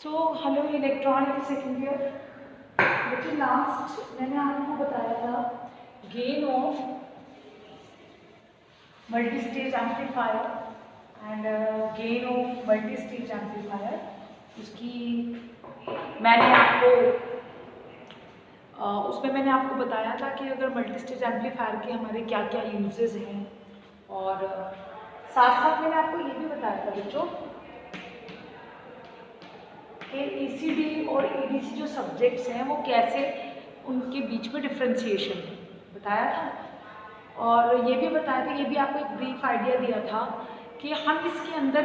So hello electronic second year बच्चे, last मैंने आपको बताया था gain of multi stage amplifier and gain of multi stage amplifier. उसकी मैंने आपको उसमें मैंने आपको बताया था कि अगर मल्टी स्टेज एम्पलीफायर के हमारे क्या क्या यूजेस हैं, और साथ साथ मैंने आपको ये भी बताया था बच्चों कि ईसीडी और ईडीसी जो सब्जेक्ट्स हैं वो कैसे उनके बीच में डिफ्रेंशिएशन है, बताया था। और ये भी बताया था, ये भी आपको एक ब्रीफ आइडिया दिया था कि हम इसके अंदर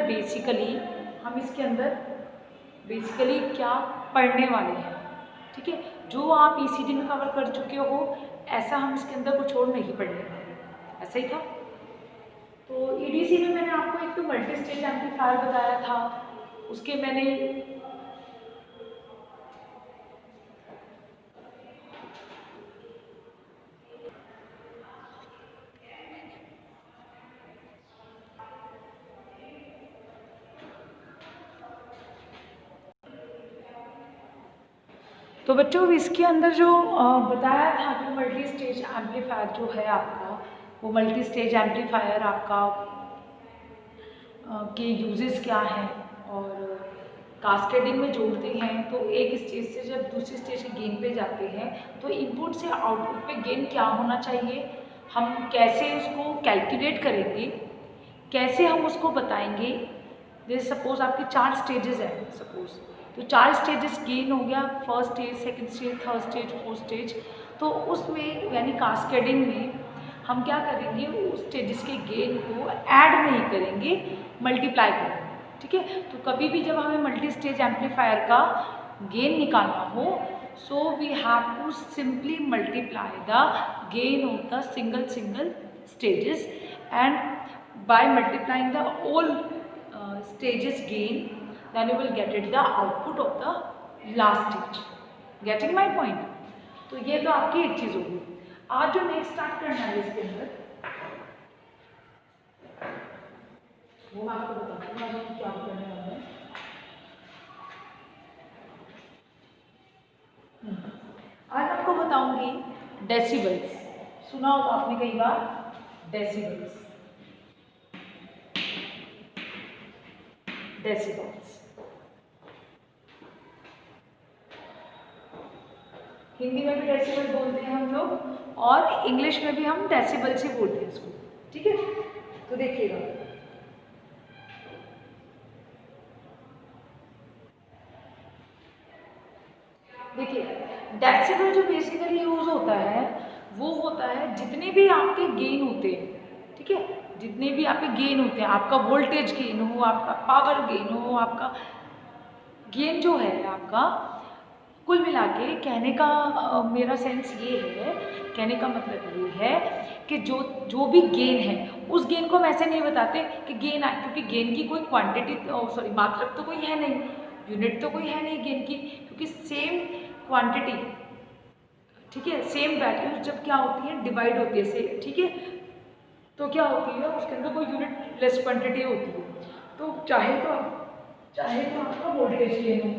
बेसिकली क्या पढ़ने वाले हैं। ठीक है, जो आप ईसीडी में कवर कर चुके हो ऐसा हम इसके अंदर कुछ और नहीं पढ़ने वाले, ऐसा ही था। तो ईडीसी में मैंने आपको एक तो मल्टी स्टेज एम्पलीफायर बताया था, उसके मैंने तो बच्चों इसके अंदर जो बताया था कि मल्टी स्टेज एम्पलीफायर जो है आपका, वो मल्टी स्टेज एम्पलीफायर आपका के यूजेस क्या हैं, और कास्केडिंग में जोड़ते हैं तो एक स्टेज से जब दूसरी स्टेज के गेन पे जाते हैं तो इनपुट से आउटपुट पे गेन क्या होना चाहिए, हम कैसे उसको कैलकुलेट करेंगे, कैसे हम उसको बताएंगे। जैसे सपोज आपके 4 स्टेजेस हैं सपोज, तो 4 स्टेजेस गेन हो गया, first stage, second stage, third stage, fourth stage. तो उसमें यानी कास्केडिंग में हम क्या करेंगे, उस स्टेजेस के गेन को ऐड नहीं करेंगे, मल्टीप्लाई करेंगे। ठीक है, तो कभी भी जब हमें मल्टी स्टेज एम्पलीफायर का गेन निकालना हो, so we have to simply multiply the gain of the single stages, and by multiplying the all stages gain, then you will get it the output of the last stage. Getting my point? तो ये तो आपकी एक चीज होगी। आज जो next start करना है इसके अंदर वो मैं आपको बताती हूँ आज क्या करने वाले हैं। आज आपको बताऊंगी डेसिबल्स। सुना होगा आपने कई बार डेसिबल्स। हिंदी में भी डेसिबल बोलते हैं हम लोग, और इंग्लिश में भी हम डेसिबल से बोलते हैं इसको। ठीक है, तो देखिएगा, देखिए डेसिबल जो बेसिकली यूज होता है वो होता है जितने भी आपके गेन होते हैं। ठीक है, जितने भी आपके गेन होते हैं, आपका वोल्टेज गेन हो, आपका पावर गेन हो, आपका गेन जो है आपका, कुल मिला के कहने का मेरा सेंस ये है, कहने का मतलब ये है कि जो भी गेन है उस गेन को हम ऐसे नहीं बताते कि गेन है, क्योंकि गेन की कोई क्वांटिटी सॉरी मात्रक तो कोई है नहीं, यूनिट तो कोई है नहीं गेन की, क्योंकि सेम क्वांटिटी, ठीक है, सेम वैल्यूज जब क्या होती है डिवाइड होती है से, ठीक है, तो क्या होती है उसके अंदर कोई यूनिट लेस क्वांटिटी होती है। तो चाहे तो आपका वोल्टेज गेन हो,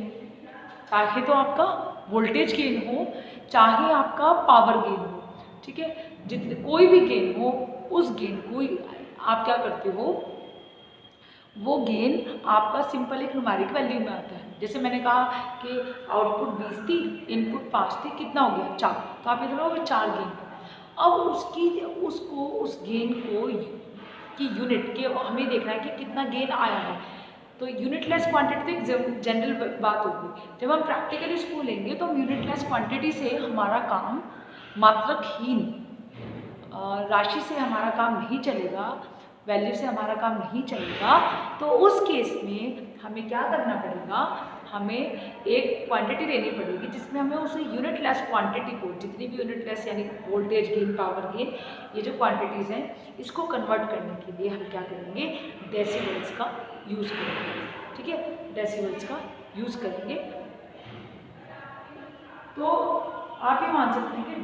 चाहे तो आपका वोल्टेज गेन हो, चाहे आपका पावर गेन हो, ठीक है, जितने कोई भी गेन हो उस गेन को आप क्या करते हो, वो गेन आपका सिंपल एक न्यूमेरिक वैल्यू में आता है। जैसे मैंने कहा कि आउटपुट 20 थी, इनपुट 5 थी, कितना हो गया 4, तो आप इधर होगा 4 गेन। अब उस गेन को की यूनिट के हमें देखना है कि कितना गेन आया है। तो यूनिटलेस क्वांटिटी तो एक जनरल बात होगी, जब हम प्रैक्टिकली इसको लेंगे तो हम यूनिटलेस क्वांटिटी से हमारा काम, मात्रकहीन राशि से हमारा काम नहीं चलेगा, वैल्यू से हमारा काम नहीं चलेगा। तो उस केस में हमें क्या करना पड़ेगा, हमें एक क्वांटिटी लेनी पड़ेगी जिसमें हमें उस यूनिटलेस क्वांटिटी को, जितनी भी यूनिटलेस यानी वोल्टेज गेन, पावर गेन, ये जो क्वांटिटीज़ हैं इसको कन्वर्ट करने के लिए हम क्या करेंगे, डेसिबल्स का यूज़ करेंगे। ठीक है, डेसिबल्स का यूज़ करेंगे। तो आप ये मान सकते हैं कि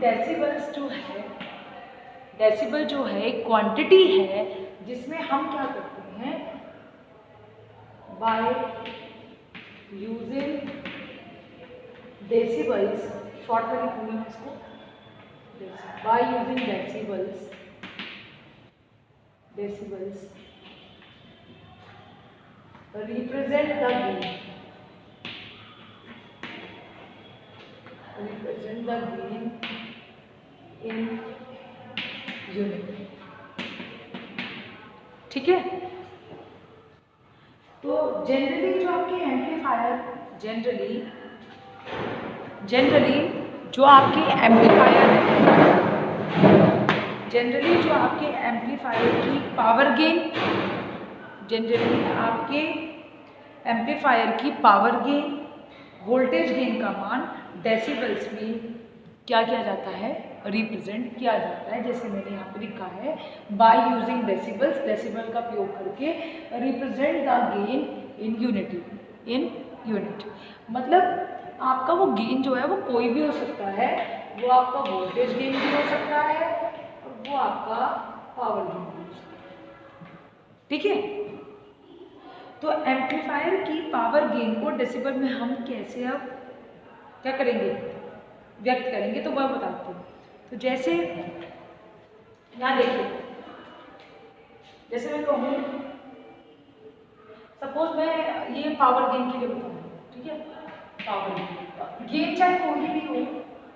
डेसिबल जो है एक क्वांटिटी है जिसमें हम क्या करते हैं, बाय यूजिंग डेसिबल्स, शॉर्ट में लिखूंगी मैं इसको, by using decibels represent the gain in unit। ठीक है, तो जनरली जो आपके एम्पलीफायर जनरली जो आपके एम्पलीफायर की पावर गेन, वोल्टेज गेन का मान डेसिबल्स में क्या किया जाता है, रिप्रेजेंट किया जाता है। जैसे मैंने यहाँ पे लिखा है बाय यूजिंग डेसिबल्स, डेसिबल का प्रयोग करके represent the gain in unit. मतलब आपका वो गेन जो है वो कोई भी हो सकता है, वो आपका वोल्टेज गेन भी हो सकता है और वो आपका पावर गेन भी हो सकता है। ठीक है, तो एम्पलीफायर की पावर गेन को डेसिबल में हम कैसे अब क्या करेंगे, व्यक्त करेंगे, तो वह बताती हूँ। तो जैसे यहाँ देखिए, जैसे मैं कहूँ, सपोज मैं ये पावर गेन के लिए बताऊँ, ठीक है, पावर गेन चाहे कोई भी हो,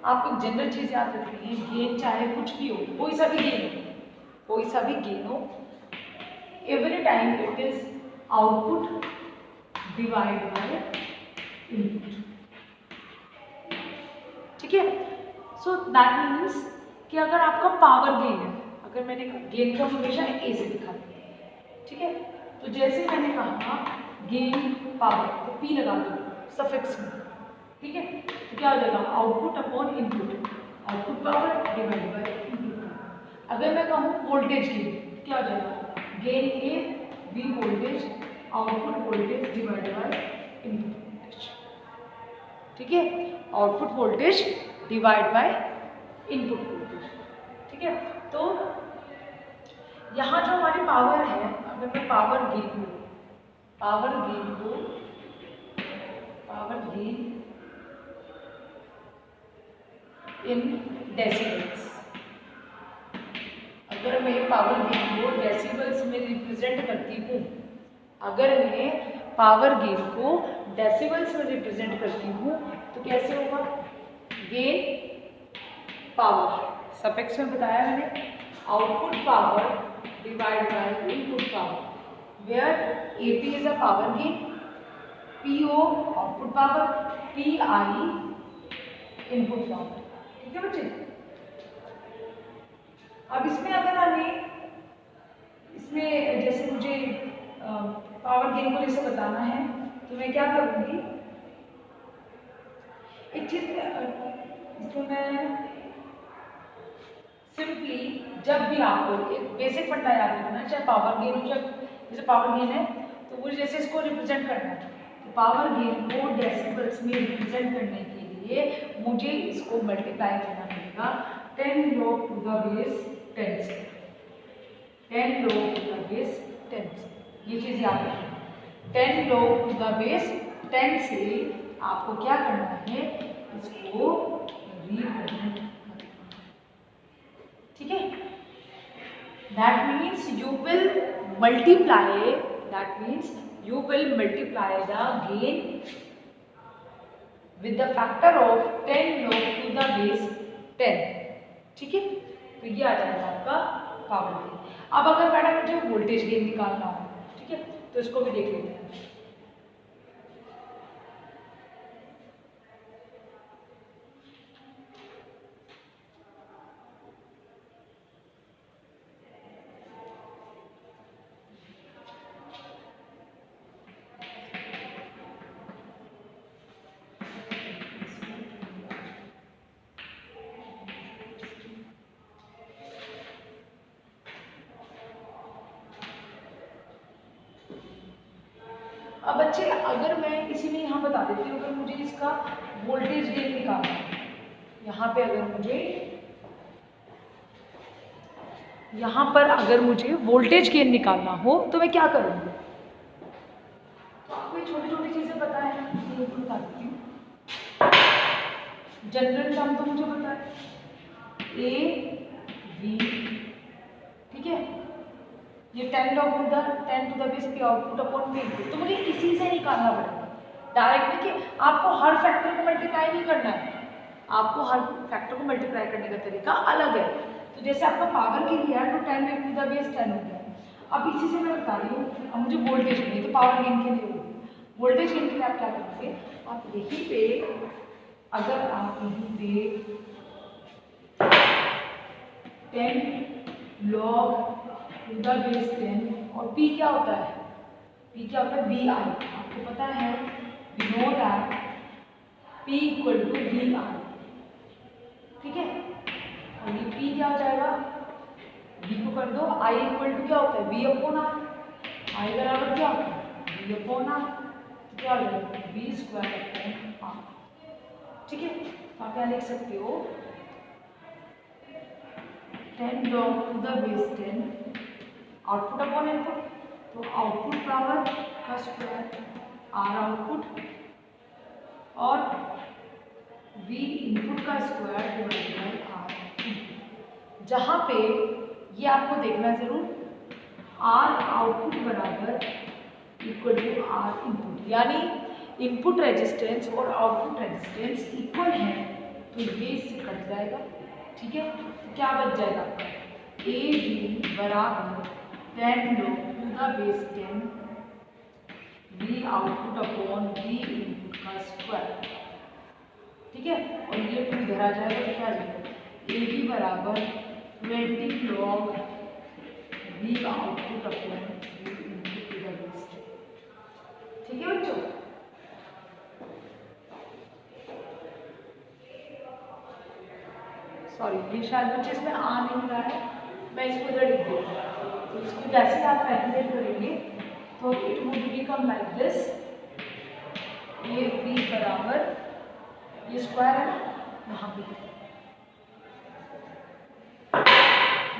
आपको जनरल चीज याद रखनी है, गेन चाहे कुछ भी हो, कोई सा भी गेन हो, every time it is output divide by input. ठीक है, सो दैट मीन्स कि अगर आपका पावर गेन है, अगर मैंने गेन को हमेशा ए से लिखा है, ठीक है, तो जैसे मैंने कहा गेन पावर, तो पी लगा दो सफिक्स में, ठीक है, तो क्या हो जाएगा, output upon input, output power divide by input power. अगर मैं कहूँ वोल्टेज गेन, क्या हो जाएगा, gain A V voltage, output voltage divide by input voltage. ठीक है, output voltage divide by input voltage. ठीक है, तो यहाँ जो हमारी पावर है, अगर मैं पावर गेन इन डेसिबल्स, अगर मैं पावर गेन को डेसिबल्स में रिप्रेजेंट करती हूँ, तो कैसे होगा, गेन पावर, सफिक्स में बताया मैंने, output power divide by input power, where AP is a power gain, PO output power, PI input power. ठीक है बच्चे, अब इसमें अगर हमें जैसे मुझे पावर गेन को जैसे बताना है, तो मैं क्या करूँगी, एक चीज इसमें मैं सिंपली, जब भी आपको एक बेसिक फंडा याद रखना है, चाहे पावर गेन हो, जैसे पावर गेन है तो वो जैसे इसको रिप्रेजेंट करना है, तो पावर गेन को डेसिबल्स में रिप्रेजेंट करने के लिए मुझे इसको मल्टीप्लाई करना पड़ेगा 10 log to the base 10 से, 10 log to the base 10 से, ये चीज़ याद रखना, 10 log to the base 10 से आपको क्या करना है, इसको रिप्रेजेंट करना। ठीक है, that means you will multiply the gain with the factor of 10 log to the base 10। ठीक है, तो ये आ जाएगा आपका पावर गेन। अब अगर मैडम मुझे वोल्टेज गेन निकालना हो, ठीक है, तो इसको भी देख लेते हैं। अब बच्चे, अगर मैं इसी में यहाँ बता देती हूँ, अगर मुझे इसका वोल्टेज गेन निकालना है, यहाँ पर अगर मुझे वोल्टेज गेन निकालना हो, तो मैं क्या करूँगी, तो आपको छोटी छोटी चीज़ें पता है, इनपुट बता देती हूँ। जनरल टर्म तो मुझे पता है ए बी, ठीक है, ये 10 log to the base p output upon p input, तो मुझे इसी से निकालना पड़ेगा डायरेक्ट। देखिए आपको हर फैक्टर को मल्टीप्लाई नहीं करना है, आपको हर फैक्टर को मल्टीप्लाई करने का तरीका अलग है। तो जैसे आपका पावर के लिए है तो 10 टू द बेस 10 हो गया। अब इसी से मैं बता रही हूँ, अब मुझे वोल्टेज नहीं तो पावर गेन के लिए होगी। वोल्टेज गेन के लिए आप क्या करेंगे, आप यहीं पे अगर आप यहीं पे 10 log टू द बेस 10 और p क्या होता है, p क्या होता है vi, आपको पता है we know that p equal to vi, ठीक है। और ये p क्या हो जाएगा, v को कर दो, i इक्वल टू क्या होता है v अपॉन r, i बराबर क्या होता है v अपॉन r, क्या हो जाएगा v स्क्वायर अपॉन r, ठीक है। आप क्या लिख सकते हो 10 log to the base 10 output upon input, तो आउटपुट पावर का स्क्वायर आर आउटपुट और v इनपुट का square divided by R input, जहाँ पे ये आपको देखना जरूर आर आउटपुट बराबर इक्वल टू आर इनपुट, यानी इनपुट रेजिस्टेंस और आउटपुट रेजिस्टेंस इक्वल है, तो ये इससे कट जाएगा, ठीक है। तो क्या बच जाएगा आपका ए बी बराबर 10 log to the base 10 v output upon v input का स्क्वायर, ठीक है। और ये 2 इधर आ जाएगा तो क्या आ जाएगा ए बी बराबर 20 log v output upon v input to the base 10, ठीक है बच्चों। सॉरी ये शायद बच्चे इसमें आ नहीं रहा है, मैं इसको इधर लिख देती हूँ। तो इसको जैसे आप कैलकुलेट करेंगे तो it would become like this, A B बराबर ये स्क्वायर है यहाँ पे,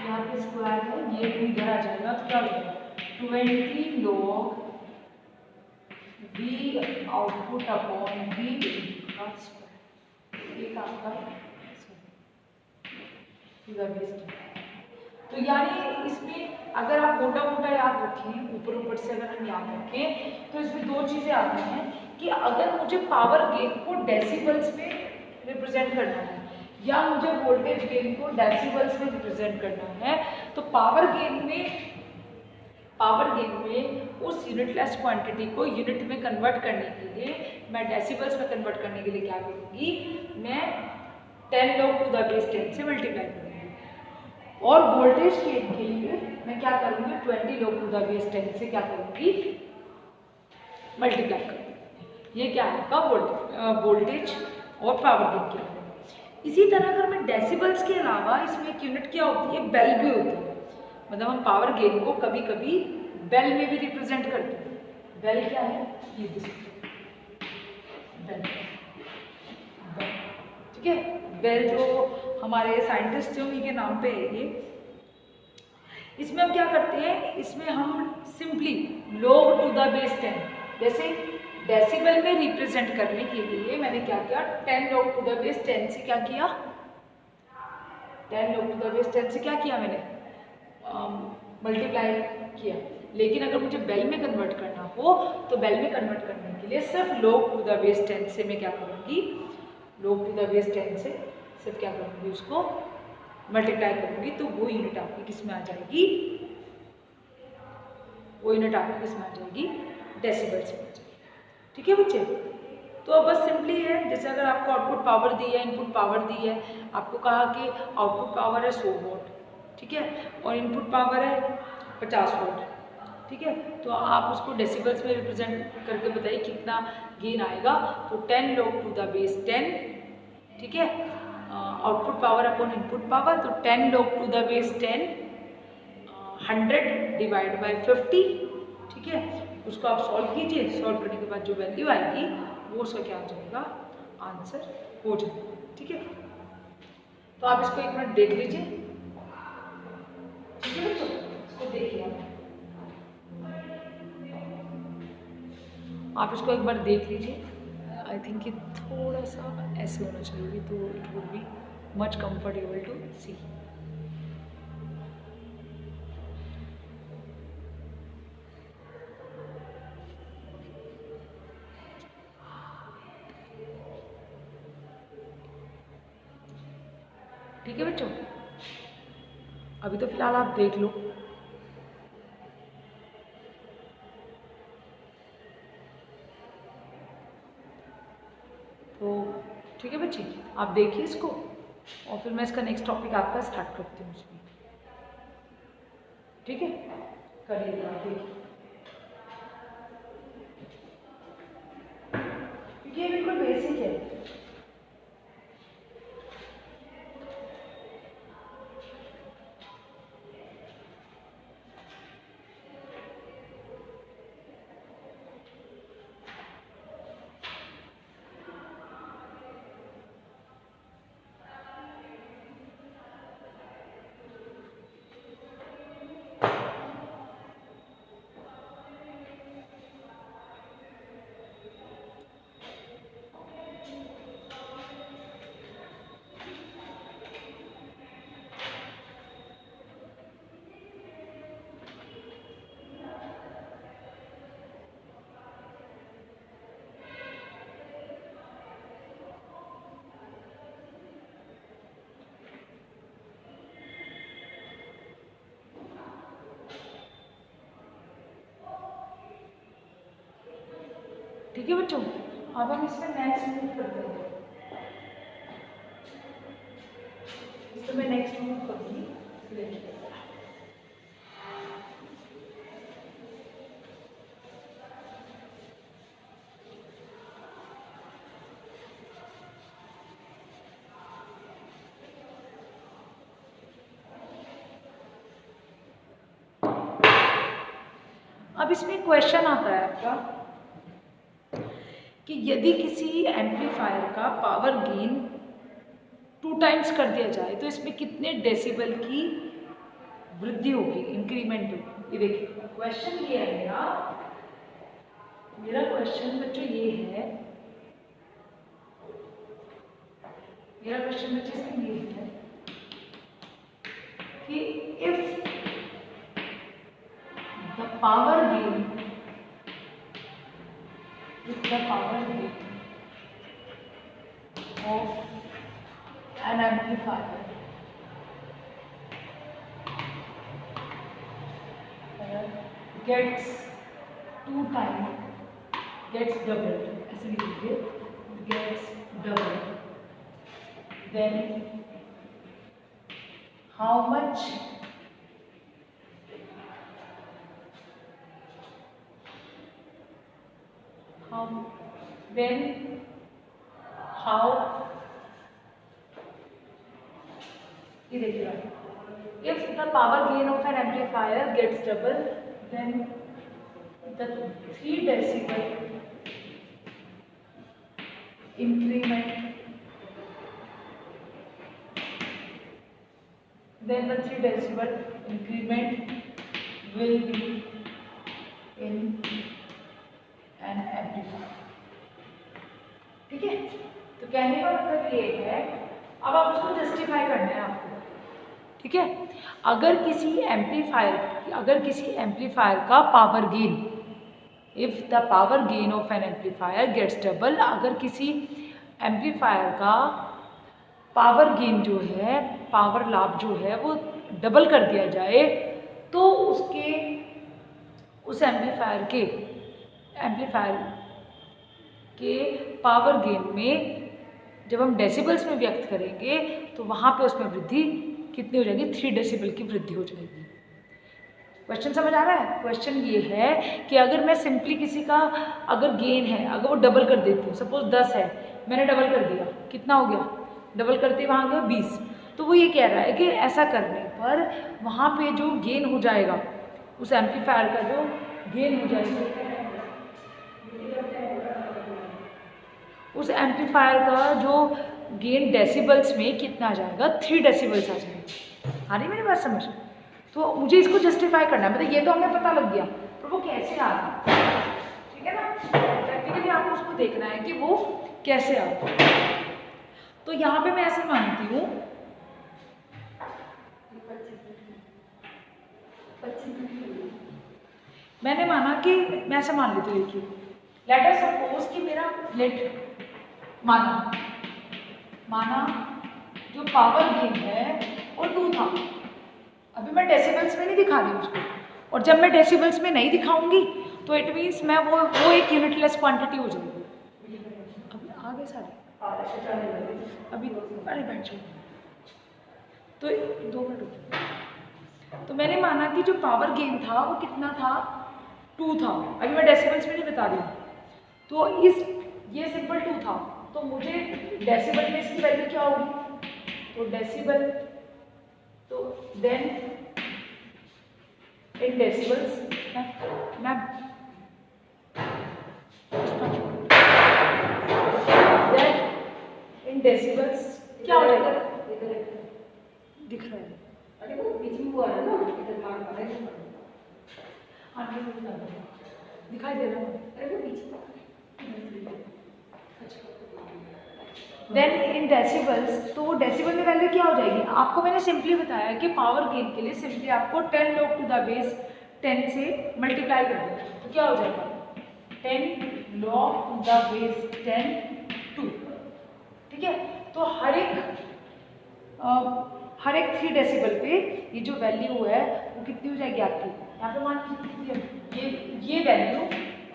यहाँ पे स्क्वायर है, ये भी इधर आ जाएगा तो क्या हो जाएगा 20 log v output upon v input का स्क्वायर, एक आपका तो यानी इसमें अगर आप मोटा मोटा याद रखें, ऊपर ऊपर से अगर हम याद रखें तो इसमें दो चीज़ें आती हैं कि अगर मुझे पावर गेन को डेसिबल्स में रिप्रेजेंट करना है या मुझे वोल्टेज गेन को डेसिबल्स में रिप्रेजेंट करना है, तो पावर गेन में उस यूनिटलेस क्वांटिटी को यूनिट में कन्वर्ट करने के लिए मैं डेसिबल्स में कन्वर्ट करने के लिए क्या करूँगी, मैं 10 log टू द बेस 10 से मल्टीप्लाई करूँगी, और वोल्टेज गेन के लिए मैं क्या करूँगी 20 log टू द बेस 10 से क्या करूँगी मल्टीप्लाई करूँगी। ये क्या है आपका वोल्टेज और पावर गेन के लिए। इसी तरह अगर मैं डेसिबल्स के अलावा इसमें एक यूनिट क्या होती है बेल भी होती है, मतलब हम पावर गेन को कभी कभी बेल में भी रिप्रेजेंट करते हैं। बेल क्या है ये बेल, ठीक है। बेल जो हमारे साइंटिस्ट हैं उन्हीं के नाम पे है ये। इसमें हम क्या करते हैं, इसमें हम simply log to the base 10 जैसे डेसिबल में रिप्रेजेंट करने के लिए मैंने क्या किया 10 log टू द बेस 10 से क्या किया 10 log टू द बेस 10 से क्या किया मैंने मल्टीप्लाई किया। लेकिन अगर मुझे बेल में कन्वर्ट करना हो तो बेल में कन्वर्ट करने के लिए सिर्फ log टू द बेस 10 से मैं क्या करूँगी log टू द बेस 10 से सिर्फ क्या करूँगी उसको मल्टीप्लाई करूँगी, तो वो यूनिट आपकी किस में आ जाएगी, वो यूनिट आपकी किस में आ जाएगी डेसिबल्स में आ जाएगी, ठीक है बच्चे। तो अब बस सिंपली है, जैसे अगर आपको आउटपुट पावर दी है इनपुट पावर दी है, आपको कहा कि आउटपुट पावर है 100 वोल्ट, ठीक है, और इनपुट पावर है 50 वोल्ट, ठीक है। तो आप उसको डेसिबल्स में रिप्रेजेंट करके बताइए कितना गेन आएगा। तो 10 log टू द बेस 10, ठीक है, output power upon input power, तो 10 log to the base 10 100 divide by 50, ठीक है। उसको आप सॉल्व कीजिए, सॉल्व करने के बाद जो वैल्यू आएगी वो उसका क्या हो जाएगा आंसर हो जाएगा, ठीक है। तो आप इसको एक मिनट देख लीजिए, ठीक है बच्चों, इसको देखिए आप इसको एक बार देख लीजिए। आई थिंक कि थोड़ा सा ऐसे होना चाहिए, तो it would be much comfortable to see. ठीक है बच्चों, अभी तो फिलहाल आप देख लो। तो ठीक है बच्चे, आप देखिए इसको और फिर मैं इसका नेक्स्ट टॉपिक आपका स्टार्ट करती हूँ उसमें। ठीक है, करिए आप देखिए, क्योंकि ये बिल्कुल बेसिक है। ठीक है बच्चों, अब हम इसमें नेक्स्ट मूव करते हैं। इसमें मैं नेक्स्ट मूव करूँगी। अब इसमें क्वेश्चन आता है आपका कि यदि किसी एम्पलीफायर का पावर गेन 2 टाइम्स कर दिया जाए तो इसमें कितने डेसिबल की वृद्धि होगी, इंक्रीमेंट होगी। ये देखिए क्वेश्चन ये है मेरा क्वेश्चन बच्चों ये है, मेरा क्वेश्चन बच्चों इसमें ये है कि if the power gain of an amplifier gets 2 times, gets doubled, ऐसे लिख लीजिए, gets doubled, then how much ये देखिएगा, if the power gain of an amplifier gets double, then the 3 decibel increment, then the 3 decibel increment will be in an amplifier। ठीक है, तो कहने का मतलब ये है, अब आप उसको जस्टिफाई करना है आपको। ठीक है, अगर किसी एम्पलीफायर का power gain, if the power gain of an amplifier gets double, अगर किसी एम्पलीफायर का पावर गेन जो है, पावर लाभ जो है वो डबल कर दिया जाए, तो उस एम्पलीफायर के पावर गेन में जब हम डेसिबल्स में व्यक्त करेंगे तो वहाँ पे उसमें वृद्धि कितनी हो जाएगी, 3 डेसिबल की वृद्धि हो जाएगी। क्वेश्चन समझ आ रहा है? क्वेश्चन ये है कि अगर मैं सिंपली किसी का अगर गेन है, अगर वो डबल कर देती हूँ, सपोज 10 है, मैंने डबल कर दिया, कितना हो गया, डबल करते वहाँ गया 20, तो वो ये कह रहा है कि ऐसा करने पर वहाँ पे जो गेन हो जाएगा, उस एम्पलीफायर का जो गेन हो जाएगा, उस एम्पलीफायर का जो गेन डेसिबल्स में कितना आ जाएगा, 3 डेसिबल्स आ जाएगा। आ रही मेरी बात समझ? तो मुझे इसको जस्टिफाई करना है, मतलब ये तो हमें पता लग गया, पर वो कैसे आ रहा है, ठीक है ना, प्रैक्टिकली आपको उसको देखना है कि वो कैसे आता है। तो यहाँ पे मैं ऐसे मानती हूँ, मैंने माना कि मैं ऐसे मान लेती हूँ कि लेट अस सपोज कि मेरा माना जो पावर गेन है वो 2 था। अभी मैं डेसिबल्स में नहीं दिखा रही उसको, और जब मैं डेसिबल्स में नहीं दिखाऊंगी तो इट मीन्स मैं वो एक यूनिटलेस क्वांटिटी हो जाएगी। अभी आगे सारे अभी अरे बैठ जाओ, तो 2 मिनट रुको। तो मैंने माना कि जो पावर गेन था वो कितना था, 2 था। अभी मैं डेसिबल्स में नहीं बता रही हूँ। तो ये सिंपल 2 था, तो मुझे डेसिबल में इसकी वैल्यू क्या होगी, तो डेसिबल, तो then in decibels ma'am then in decibels क्या हो जाएगा, दिख रहा है, अरे वो बीच में वो आ रहा है ना, दिखाई दे रहा है, अरे वो बीच में। देन इन डेसिबल्स, तो वो डेसिबल में वैल्यू क्या हो जाएगी, आपको मैंने सिंपली बताया कि पावर गेन के लिए सिंपली आपको 10 log to the base 10 से मल्टीप्लाई कर दो, तो क्या हो जाएगा 10 log to the base 10 2। ठीक है, तो हर एक 3 डेसिबल पे ये जो वैल्यू है वो कितनी हो जाएगी आपकी, यहाँ पे मान लीजिए ये वैल्यू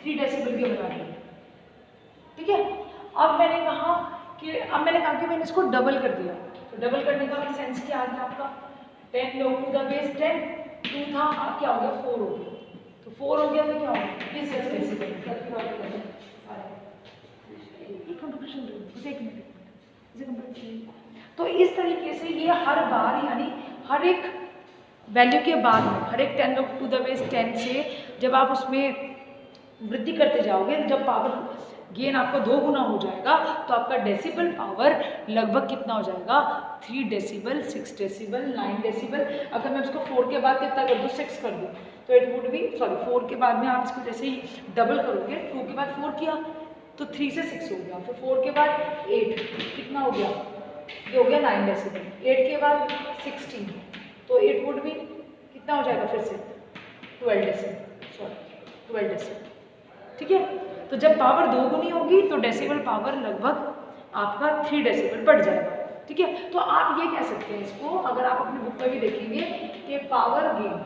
3 डेसिबल की बना दी। ठीक है, अब मैंने कहा कि मैंने इसको डबल कर दिया, तो डबल करने का सेंस क्या आ गया आपका, 10 log to the base 10 2 था, अब क्या हो गया 4 हो गया, तो 4 हो गया तो क्या हो गया इस डेसिबल। तो इस तरीके से ये हर बार यानी हर एक वैल्यू के बाद में हर एक 10 log to the base 10 से जब आप उसमें वृद्धि करते जाओगे, जब पावर गेन आपका 2 गुना हो जाएगा तो आपका डेसिबल पावर लगभग कितना हो जाएगा, 3 डेसिबल 6 डेसिबल 9 डेसिबल। अगर मैं उसको 4 के बाद कितना कर दूँ 6 कर दूँ तो इट वुड बी 4 के बाद में आप इसको जैसे ही डबल करोगे, 2 के बाद 4 किया तो 3 से 6 हो गया, फिर 4 के बाद 8 कितना हो गया, ये हो गया 9 डेसिबल, 8 के बाद 16 तो इट वुड बी कितना हो जाएगा फिर से 12 डेसिबल। ठीक है, तो जब पावर 2 गुनी होगी तो डेसिबल पावर लगभग आपका 3 डेसिबल बढ़ जाएगा। ठीक है, तो आप ये कह सकते हैं इसको, अगर आप अपनी बुक में भी देखेंगे कि पावर गेन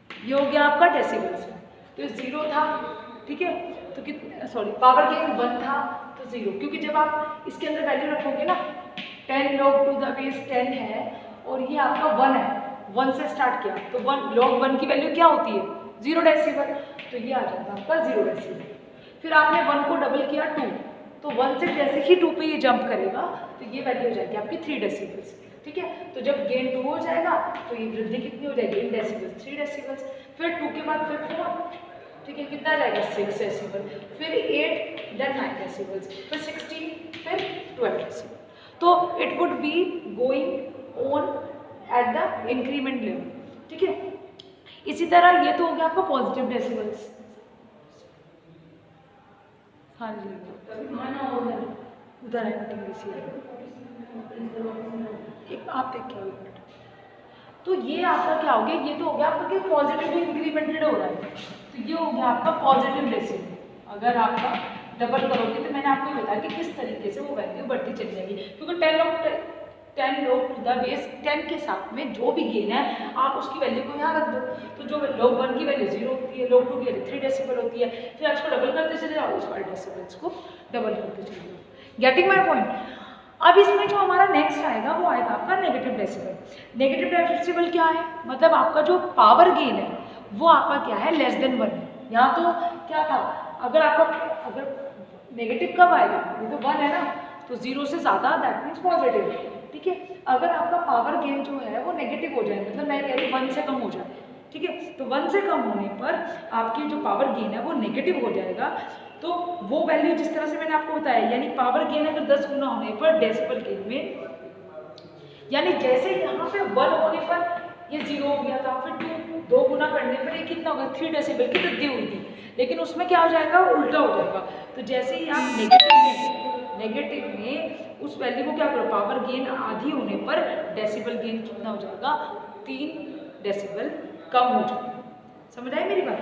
ये हो गया आपका डेसिबल से, तो 0 था। ठीक है, तो पावर गेन 1 था तो 0, क्योंकि जब आप इसके अंदर वैल्यू रखोगे ना 10 log to the base 10 है और ये आपका 1 है, 1 से स्टार्ट किया तो 1 log 1 की वैल्यू क्या होती है 0 डेसिबल, तो ये आ जाएगा आपका 0 डेसिबल। फिर आपने 1 को डबल किया 2, तो 1 से जैसे ही 2 पे ये जंप करेगा तो ये वैल्यू हो जाएगी आपकी 3 डेसिबल्स। ठीक है, तो जब गेन 2 हो जाएगा तो ये वृद्धि कितनी हो जाएगी इन डेसिबल्स 3 डेसिबल्स, फिर 2 के बाद फिर 4, ठीक है कितना जाएगा 6 डेसिबल, फिर 8 देन 9 डेसिबल्स, फिर 16 फिर 12 डेसिबल। तो it would be going on at the increment level. ठीक है, इसी तरह ये तो हो गया आपका पॉजिटिव डेसिबल्स। हाँ जी, उधर है एक आप देख के आओ। तो ये आपका क्या हो गया, ये तो हो गया आपका कि पॉजिटिव इंक्रीमेंटेड हो रहा है, तो ये हो गया आपका पॉजिटिव डेसिबल। अगर आपका डबल करोगे तो मैंने आपको बताया कि किस तरीके से वो वैल्यू बढ़ती चली जाएगी, क्योंकि 10 log to the base 10 के साथ में जो भी गेन है आप उसकी वैल्यू को यहाँ रख दो, तो जो log 1 की वैल्यू 0 होती है, log 2 की वैल्यू 3 डेसिबल होती है, फिर आप इसको डबल करते चले जाओ, इस 5 डेसिबल्स को डबल करते चले जाओ। Getting my point. अब इसमें जो हमारा नेक्स्ट आएगा वो आएगा आपका नेगेटिव डेसिबल। नेगेटिव डेसिबल क्या है, मतलब आपका जो पावर गेन है वो आपका क्या है लेस देन 1 है। यहाँ तो क्या था, अगर नेगेटिव कब आएगा, ये तो 1 है ना, तो 0 से ज़्यादा दैट मीन्स पॉजिटिव। ठीक है, अगर आपका पावर गेन जो है वो नेगेटिव हो जाए, मतलब मैं कह रही हूँ 1 से कम हो जाए, ठीक है, तो 1 से कम होने पर आपकी जो पावर गेन है वो नेगेटिव हो जाएगा। तो वो वैल्यू जिस तरह से मैंने आपको बताया, यानी पावर गेन अगर 10 गुना होने पर डेसिबल गेन में, यानी जैसे यहाँ पे 1 होने पर ये 0 हो गया था, फिर 2 गुना करने पर ये कितना होगा 3 डेसिबल की वृद्धि हुई थी। लेकिन उसमें क्या हो जाएगा, उल्टा हो जाएगा। तो जैसे ही आप नेगेटिव में उस वैल्यू को क्या करो, पावर गेन आधी होने पर डेसिबल गेन कितना हो जाएगा, 3 डेसिबल कम हो जाएगा। समझ आई मेरी बात?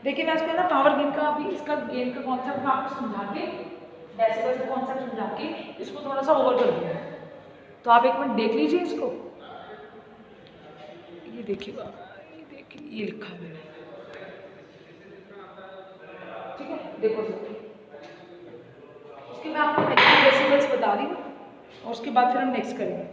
देखिए मैं इसको ना पावर गेन का अभी इसका गेन का कॉन्सेप्ट मैं आपको समझा के, डेसिबल का कॉन्सेप्ट समझा के इसको थोड़ा सा ओवर कर दूंगा। तो आप एक मिनट देख लीजिए इसको, ये देखिएगा, ये देखिए ये लिखा है मैंने, ठीक है, देखो सर। उसके मैं आपको डेसिबल्स बता रही हूँ और उसके बाद फिर हम नेक्स्ट करेंगे।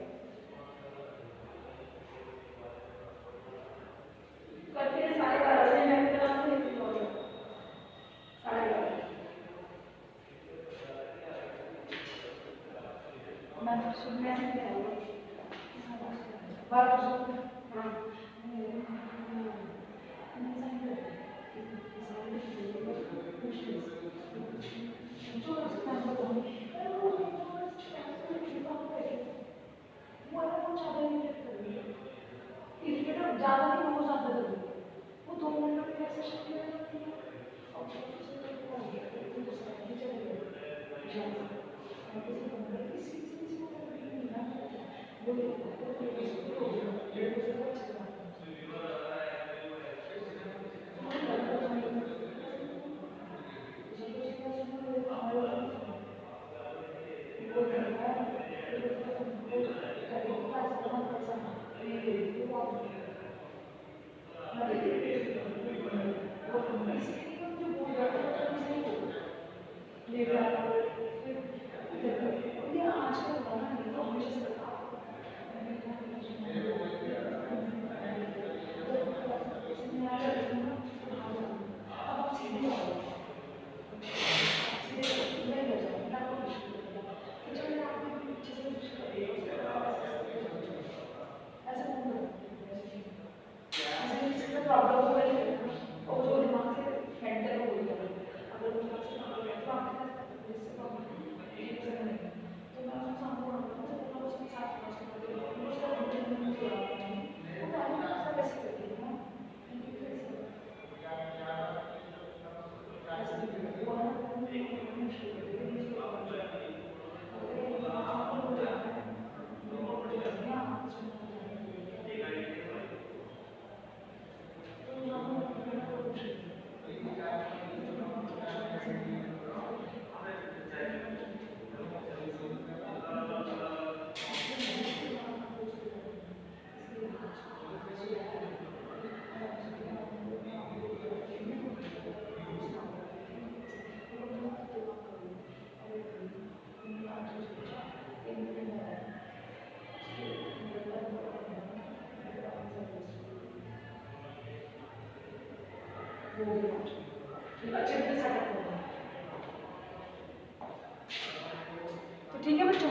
तो ठीक है बच्चों,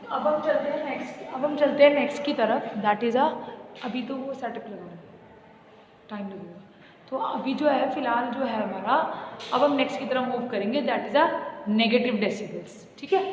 अब हम चलते हैं नेक्स्ट की तरफ। दैट इज़ अभी तो वो सेटअप लगा रहा है, टाइम लगेगा। तो अभी जो है फिलहाल जो है हमारा, अब हम नेक्स्ट की तरफ मूव करेंगे, दैट इज़ नेगेटिव डेसिबल्स। ठीक है,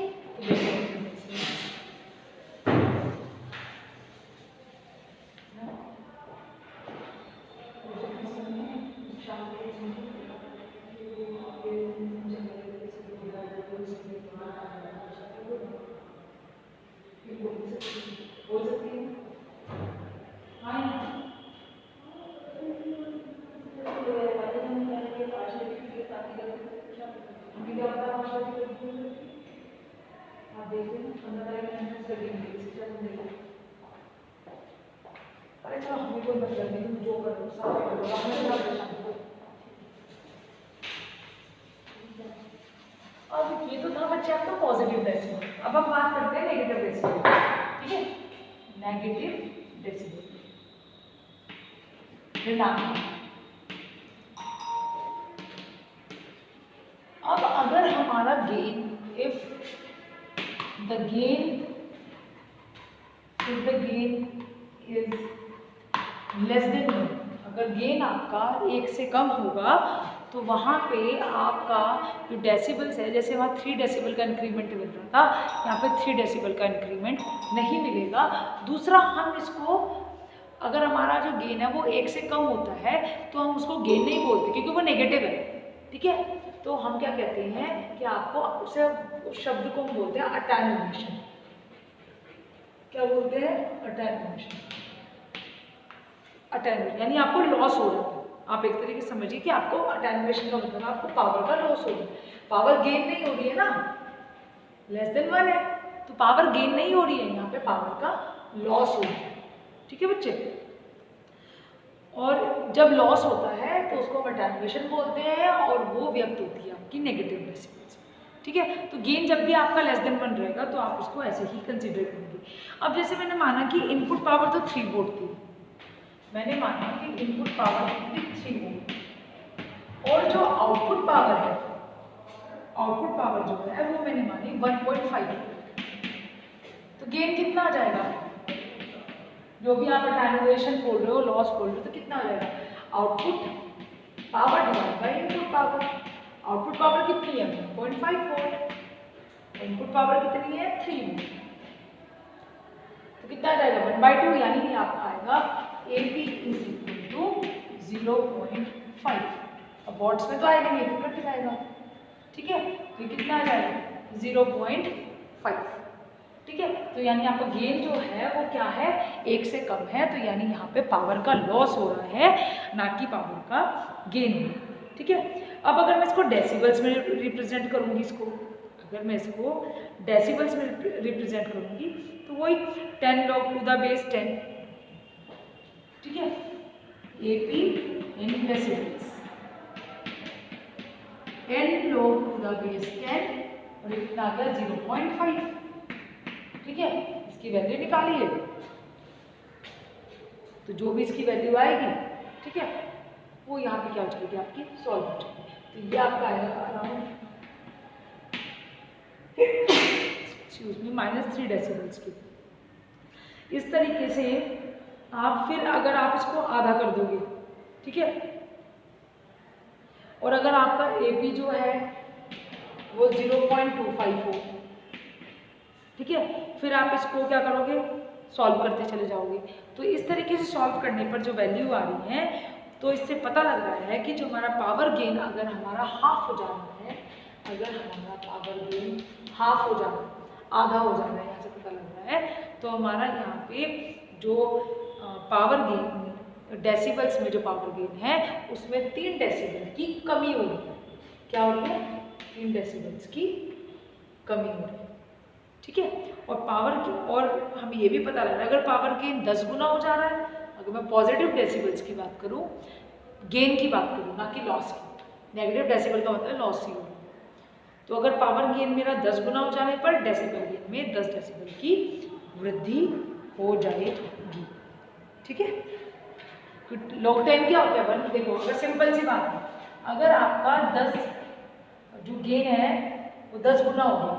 अब ये तो था बच्चे आपका पॉजिटिव डेसिबल। अब हम बात करते हैं नेगेटिव डेसिबल। ठीक है, नेगेटिव डेसिबल ऋणात्मक। अब अगर हमारा gain, if the gain is less than 1, अगर गेन आपका 1 से कम होगा तो वहाँ पे आपका जो डेसिबल्स है, जैसे वहाँ 3 डेसिबल का इंक्रीमेंट मिल रहा था, यहाँ पे 3 डेसिबल का इंक्रीमेंट नहीं मिलेगा। दूसरा, हम इसको अगर हमारा जो गेन है वो 1 से कम होता है तो हम उसको गेन नहीं बोलते क्योंकि वो नेगेटिव है, ठीक है। तो हम क्या कहते हैं कि आपको उसे उस शब्द को हम बोलते हैं अटेन्युएशन। क्या बोलते हैं? अटेन्युएशन। अटेन्युएशन यानी आपको लॉस हो रहा है। आप एक तरीके से समझिए कि आपको अटेन्युएशन का मतलब आपको पावर का लॉस हो रहा है, पावर गेन नहीं हो रही है ना, लेस देन 1 है तो पावर गेन नहीं हो रही है, यहाँ पे पावर का लॉस हो रहा है, ठीक है बच्चे। और जब लॉस होता है तो उसको हम अटेन्युएशन बोलते हैं और वो व्यक्त होती है आपकी नेगेटिव डेसिबल्स, ठीक है। तो गेन जब भी आपका लेस देन 1 रहेगा तो आप उसको ऐसे ही कंसीडर करेंगे। अब जैसे मैंने माना कि इनपुट पावर तो 3 वोल्ट थी, मैंने माना कि इनपुट पावर कितनी 3 वोल्ट और जो आउटपुट पावर है, आउटपुट पावर जो है वो मैंने मानी 1.5, तो गेन कितना आ जाएगा? जो भी आप अटेन्युएशन बोल रहे हो, लॉस बोल रहे हो, तो कितना आ जाएगा? Output power divide by input power. Output power कितनी है? 1.5 वोल्ट। इनपुट पावर कितनी है? 3 वोल्ट। तो कितना आ जाएगा? 1/2, यानी कि आपका आएगा AP = 0.5। अब वॉट्स में तो आएगा नहीं, तो कट जाएगा, ठीक है। तो ये कितना आ जाएगा? 0.5, ठीक है। तो यानी आपका गेन जो है वो क्या है? 1 से कम है, तो यानी यहाँ पे पावर का लॉस हो रहा है, ना कि पावर का गेन, ठीक है। अब अगर मैं इसको डेसिबल्स में रिप्रेजेंट करूँगी, अगर मैं इसको डेसिबल्स में रिप्रेजेंट करूँगी तो वही 10 log to the base 10, ठीक है। AP in decibels 10 log to the base 10 और ये कितना आ गया? 0.5, ठीक है। इसकी वैल्यू निकालिए, तो जो भी इसकी वैल्यू आएगी, ठीक है, वो यहाँ पे क्या हो जाएगी? आपकी सॉल्व हो जाएगी। तो ये आपका आएगा अराउंड -3 डेसिबल्स की। इस तरीके से आप फिर अगर आप इसको आधा कर दोगे, ठीक है, और अगर आपका AP जो है वो 0.25 हो, ठीक है, फिर आप इसको क्या करोगे? सॉल्व करते चले जाओगे। तो इस तरीके से सॉल्व करने पर जो वैल्यू आ रही है, तो इससे पता लग रहा है कि जो हमारा पावर गेन अगर हमारा हाफ हो जाना है, अगर हमारा पावर गेन हाफ हो जाना, आधा हो जाना है, यहाँ से पता लग रहा है, तो हमारा यहाँ पे जो पावर गेन डेसिबल्स में जो पावर गेन है उसमें 3 डेसिबल की कमी हो रही है। क्या हो रही है? 3 डेसिबल्स की कमी हो रही है, ठीक है। और पावर की, और हमें ये भी पता लग रहा है अगर पावर गेन 10 गुना हो जा रहा है, अगर मैं पॉजिटिव डेसिबल्स की बात करूं, गेन की बात करूं, ना कि लॉस की, नेगेटिव डेसिबल का मतलब लॉस ही होगा। तो अगर पावर गेन मेरा 10 गुना हो जाने पर डेसिबल गेन में 10 डेसिबल की वृद्धि हो जाएगी, ठीक है। log 10 क्या होता है? 1। देखो अगर सिंपल सी बात है, अगर आपका 10 जो गेन है वो 10 गुना हो गया,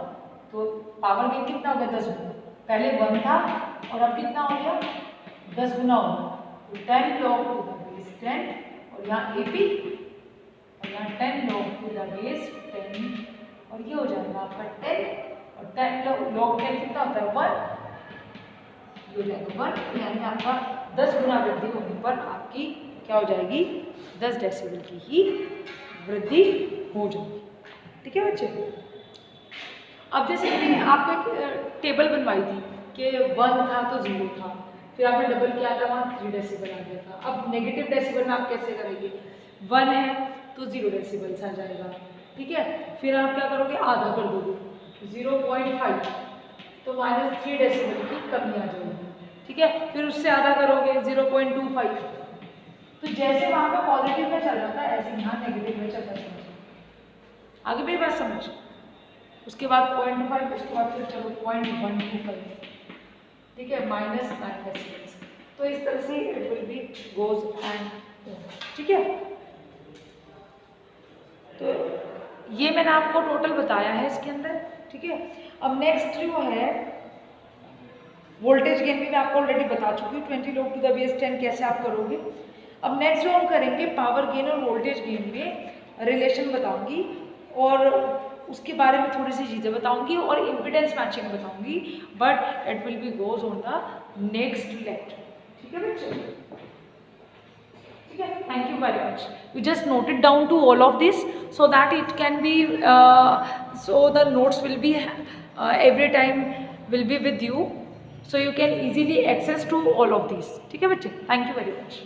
तो पावर गेन कितना हो गया? 10 गुना। पहले 1 था और अब कितना हो गया? 10 गुना हो गया। तो 10 log to the base 10 और यहाँ AP और यहाँ 10 log to the base 10 और ये हो जाएगा आपका 10 और 10 log 10 कितना होता है? 1, ये हो जाएगा 1, यानी आपका 10 गुना वृद्धि होने पर आपकी क्या हो जाएगी? 10 डेसिबल की ही वृद्धि हो जाएगी, ठीक है बच्चे। अब जैसे मैंने आपको एक टेबल बनवाई थी कि 1 था तो 0 था, फिर आपने डबल किया था, वहाँ 3 डेसिबल आ गया था। अब नेगेटिव डेसिबल में आप कैसे करेंगे? 1 है तो 0 डेसिबल्स आ जाएगा, ठीक है। फिर आप क्या करोगे? आधा कर दोगे, 0.5, तो -3 डेसिबल की कमी आ जाएगी, ठीक है। फिर उससे आधा करोगे 0.25, तो जैसे वहाँ पे पॉजिटिव में चल रहा था ऐसे यहाँ नेगेटिव में चलता है। आगे मेरी बात समझ। उसके बाद 0.5, उसके बाद फिर चलो 0.125, ठीक है, -9 डेसिबल्स। तो इस तरह से it will be goes and, ठीक है। तो ये मैंने आपको टोटल बताया है इसके अंदर, ठीक है। अब नेक्स्ट जो है वोल्टेज गेन भी मैं आपको ऑलरेडी बता चुकी हूँ, 20 log to the base 10 कैसे आप करोगे। अब नेक्स्ट जो हम करेंगे पावर गेन और वोल्टेज गेन में रिलेशन बताऊंगी और उसके बारे में थोड़ी सी चीज़ें बताऊंगी और इम्पिडेंस मैचिंग बताऊंगी, but it will be goes on the next lecture. ठीक है बच्चे, ठीक है। Thank you very much. You just note it down to all of this so that it can be so the notes will be every time will be with you, so you can easily access to all of these, ठीक है बच्चे। Thank you very much.